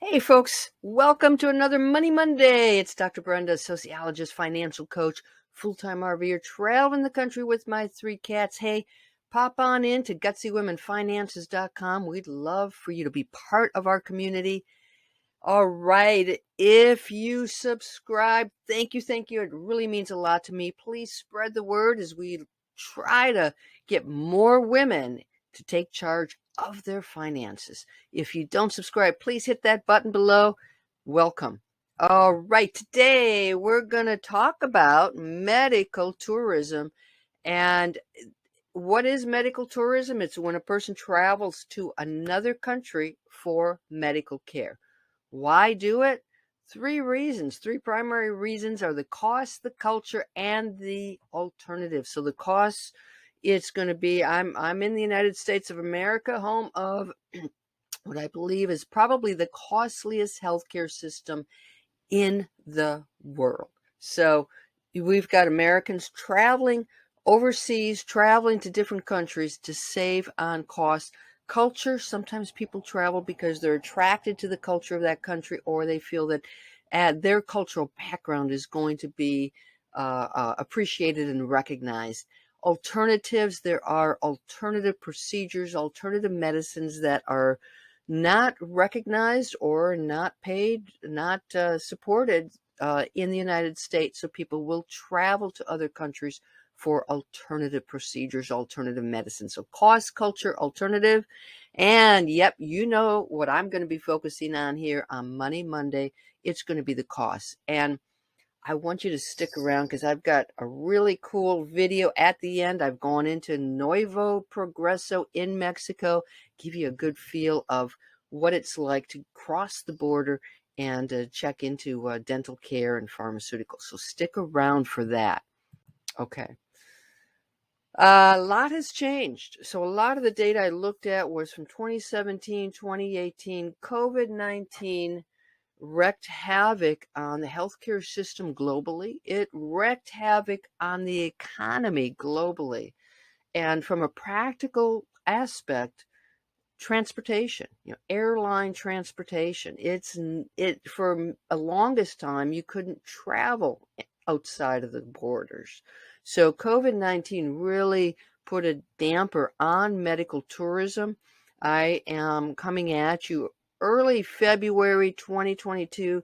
Hey, folks, welcome to another Money Monday. It's Dr. Brenda, sociologist, financial coach, full-time RVer, traveling the country with my three cats. Hey, pop on in to GutsyWomenFinances.com. We'd love for you to be part of our community. All right, if you subscribe, thank you. It really means a lot to me. Please spread the word as we try to get more women to take charge of their finances. If you don't subscribe, please hit that button below. Welcome. All right, today we're going to talk about medical tourism. And what is medical tourism? It's when a person travels to another country for medical care. Why do it? Three reasons. Three primary reasons are the cost, the culture, and the alternative. So the costs, it's going to be, I'm in the United States of America, home of what I believe is probably the costliest healthcare system in the world. So we've got Americans traveling overseas, traveling to different countries to save on costs. Culture, sometimes people travel because they're attracted to the culture of that country, or they feel that their cultural background is going to be appreciated and recognized. Alternatives, there are alternative procedures, alternative medicines that are not recognized or not paid, not supported in the United States. So people will travel to other countries for alternative procedures, alternative medicine. So cost, culture, alternative. And yep, you know what I'm going to be focusing on here on Money Monday. It's going to be the cost. And I want you to stick around because I've got a really cool video at the end. I've gone into Nuevo Progreso in Mexico, give you a good feel of what it's like to cross the border and check into dental care and pharmaceuticals. So stick around for that. Okay. A lot has changed. So a lot of the data I looked at was from 2017, 2018. COVID-19 wreaked havoc on the healthcare system globally. It wreaked havoc on the economy globally. And from a practical aspect, transportation, airline transportation, it for a longest time you couldn't travel outside of the borders. So COVID-19 really put a damper on medical tourism. I am coming at you early February 2022.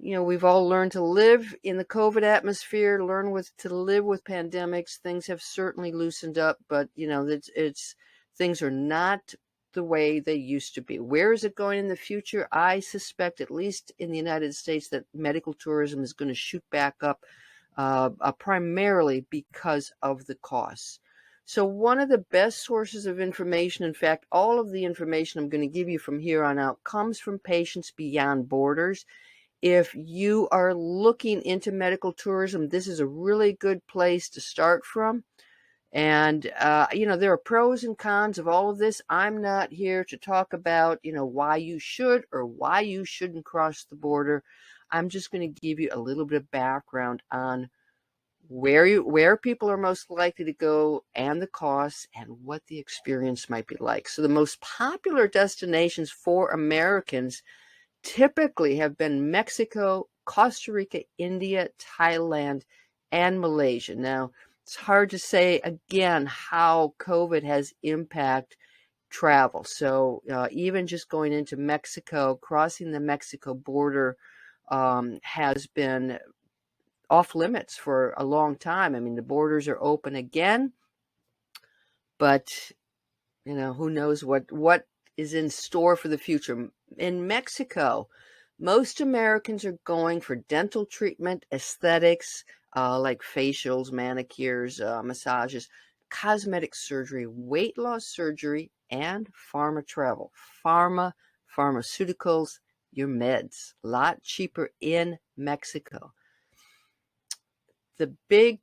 We've all learned to live in the COVID atmosphere, to live with pandemics. Things have certainly loosened up, but it's things are not the way they used to be. Where is it going in the future? I suspect, at least in the United States, that medical tourism is going to shoot back up, primarily because of the costs. So one of the best sources of information, in fact, all of the information I'm going to give you from here on out comes from Patients Beyond Borders. If you are looking into medical tourism, this is a really good place to start from. And, there are pros and cons of all of this. I'm not here to talk about, why you should or why you shouldn't cross the border. I'm just going to give you a little bit of background on where people are most likely to go and the costs and what the experience might be like. So the most popular destinations for Americans typically have been Mexico, Costa Rica, India, Thailand, and Malaysia. Now, it's hard to say again how COVID has impacted travel. So even just going into Mexico, crossing the Mexico border has been off limits for a long time. I mean, the borders are open again, but who knows what is in store for the future. In Mexico, most Americans are going for dental treatment, aesthetics, like facials, manicures, massages, cosmetic surgery, weight loss surgery, and pharma travel. Pharmaceuticals, your meds. A lot cheaper in Mexico. The big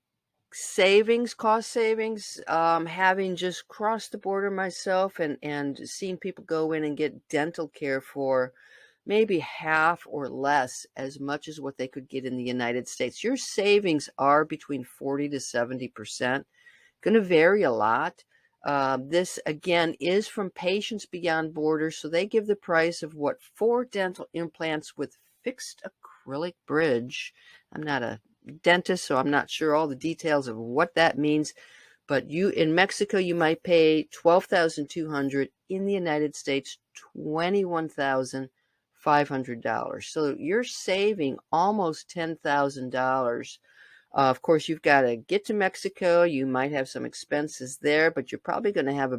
cost savings, having just crossed the border myself and seen people go in and get dental care for maybe half or less as much as what they could get in the United States. Your savings are between 40 to 70%. Going to vary a lot. This again is from Patients Beyond Borders, so they give the price of what 4 dental implants with fixed acrylic bridge. I'm not a dentist, so I'm not sure all the details of what that means. But you in Mexico, you might pay $12,200. In the United States, $21,500. So you're saving almost $10,000. Of course, you've got to get to Mexico. You might have some expenses there, but you're probably going to have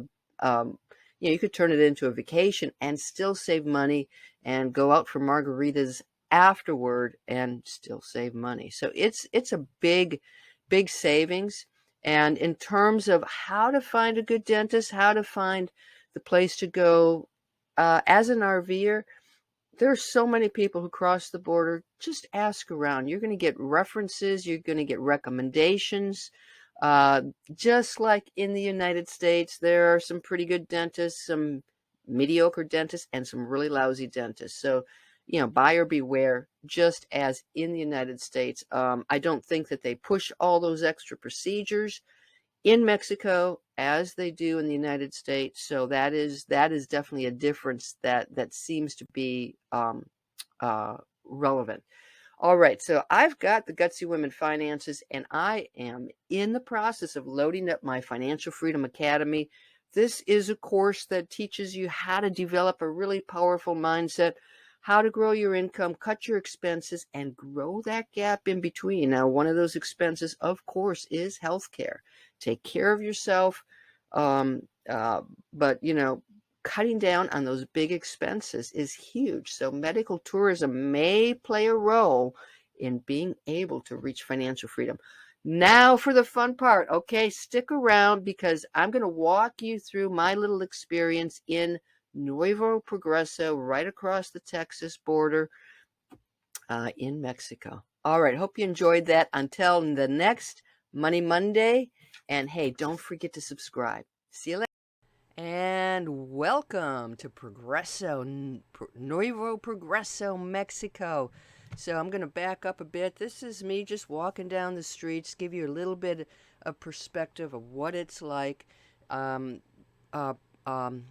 you could turn it into a vacation and still save money and go out for margaritas afterward and still save money. So it's a big savings. And in terms of how to find a good dentist, how to find the place to go as an RVer, there are so many people who cross the border. Just ask around. You're going to get references. You're going to get recommendations. Uh, just like in the United States, there are some pretty good dentists, some mediocre dentists, and some really lousy dentists. So, buyer beware, just as in the United States. I don't think that they push all those extra procedures in Mexico as they do in the United States. So that is definitely a difference that seems to be relevant. All right, so I've got the Gutsy Women Finances, and I am in the process of loading up my Financial Freedom Academy. This is a course that teaches you how to develop a really powerful mindset, how to grow your income, cut your expenses, and grow that gap in between. Now, one of those expenses, of course, is healthcare. Take care of yourself, um, uh, but cutting down on those big expenses is huge. So medical tourism may play a role in being able to reach financial freedom. Now for the fun part. Okay, stick around because I'm going to walk you through my little experience in Nuevo Progreso, right across the Texas border in Mexico. All right, hope you enjoyed that. Until the next Money Monday. And hey, don't forget to subscribe. See you later. And welcome to Nuevo Progreso, Mexico. So I'm going to back up a bit. This is me just walking down the streets, give you a little bit of perspective of what it's like. Um, uh, um,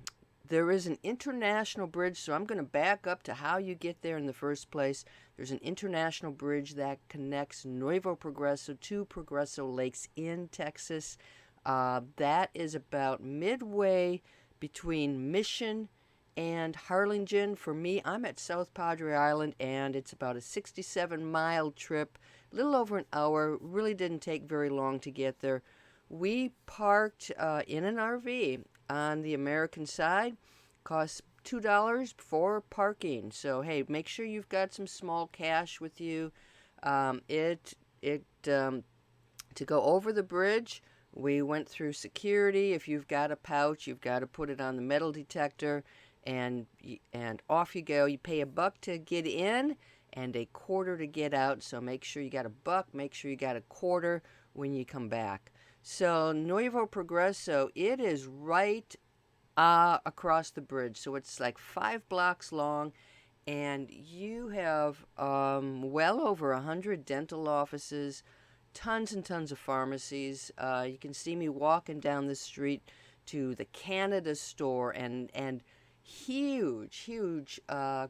there is an international bridge, so I'm going to back up to how you get there in the first place. There's an international bridge that connects Nuevo Progreso to Progreso Lakes in Texas. That is about midway between Mission and Harlingen. For me, I'm at South Padre Island, and it's about a 67-mile trip, a little over an hour. Really didn't take very long to get there. We parked in an RV on the American side. Costs $2 for parking. So hey, make sure you've got some small cash with you. To go over the bridge, we went through security. If you've got a pouch, you've got to put it on the metal detector, and off you go. You pay $1 to get in and $0.25 to get out. So make sure you got $1. Make sure you got $0.25 when you come back. So Nuevo Progreso, it is right across the bridge. So it's like 5 blocks long, and you have well over 100 dental offices, tons and tons of pharmacies. You can see me walking down the street to the Canada store and huge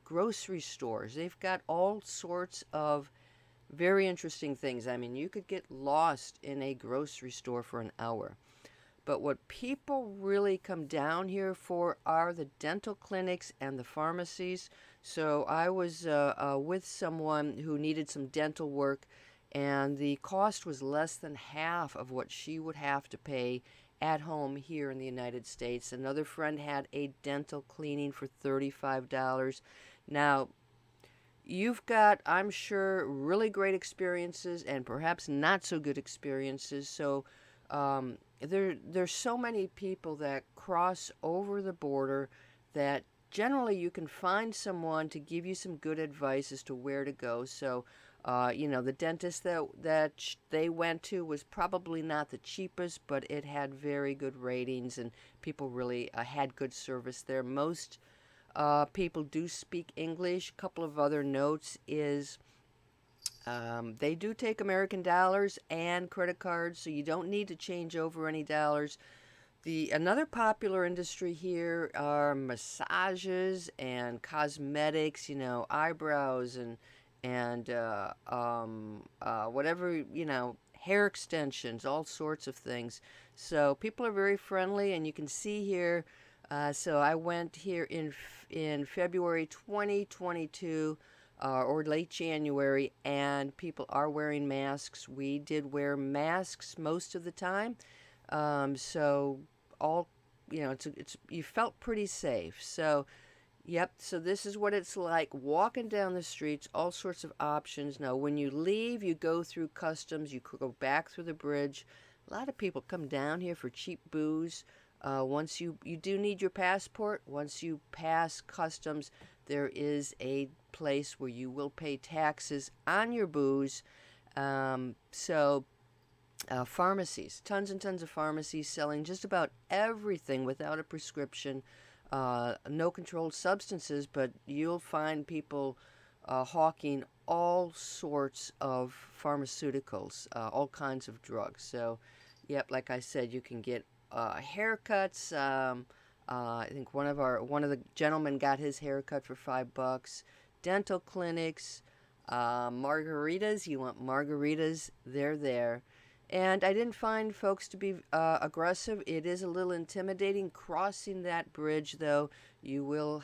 grocery stores. They've got all sorts of very interesting things. I mean, you could get lost in a grocery store for an hour. But what people really come down here for are the dental clinics and the pharmacies. So I was with someone who needed some dental work, and the cost was less than half of what she would have to pay at home here in the United States. Another friend had a dental cleaning for $35. Now, you've got, I'm sure, really great experiences and perhaps not so good experiences. So there's so many people that cross over the border that generally you can find someone to give you some good advice as to where to go. So the dentist that they went to was probably not the cheapest, but it had very good ratings, and people really had good service there. Most people do speak English. A couple of other notes is they do take American dollars and credit cards, so you don't need to change over any dollars. The another popular industry here are massages and cosmetics, eyebrows and whatever, hair extensions, all sorts of things. So people are very friendly, and you can see here. So I went here in February 2022. Or late January, and people are wearing masks. We did wear masks most of the time, so all it's you felt pretty safe. So yep, so this is what it's like walking down the streets, all sorts of options. Now when you leave, you go through customs, you could go back through the bridge. A lot of people come down here for cheap booze. Once you do need your passport. Once you pass customs, there is a place where you will pay taxes on your booze. So pharmacies, tons and tons of pharmacies selling just about everything without a prescription. No controlled substances, but you'll find people hawking all sorts of pharmaceuticals, all kinds of drugs. So, yep, like I said, you can get haircuts. I think one of the gentlemen got his haircut for $5. Dental clinics, margaritas. You want margaritas? They're there. And I didn't find folks to be aggressive. It is a little intimidating crossing that bridge, though. You will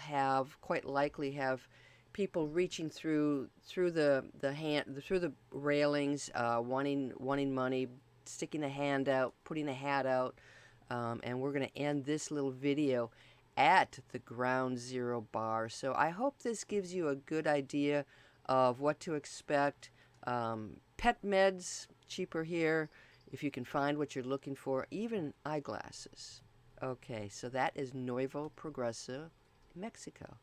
quite likely have people reaching through the railings, wanting money, sticking a hand out, putting a hat out, and we're going to end this little video at the Ground Zero bar. So I hope this gives you a good idea of what to expect. Pet meds, cheaper here if you can find what you're looking for, even eyeglasses. Okay, so that is Nuevo Progreso, Mexico.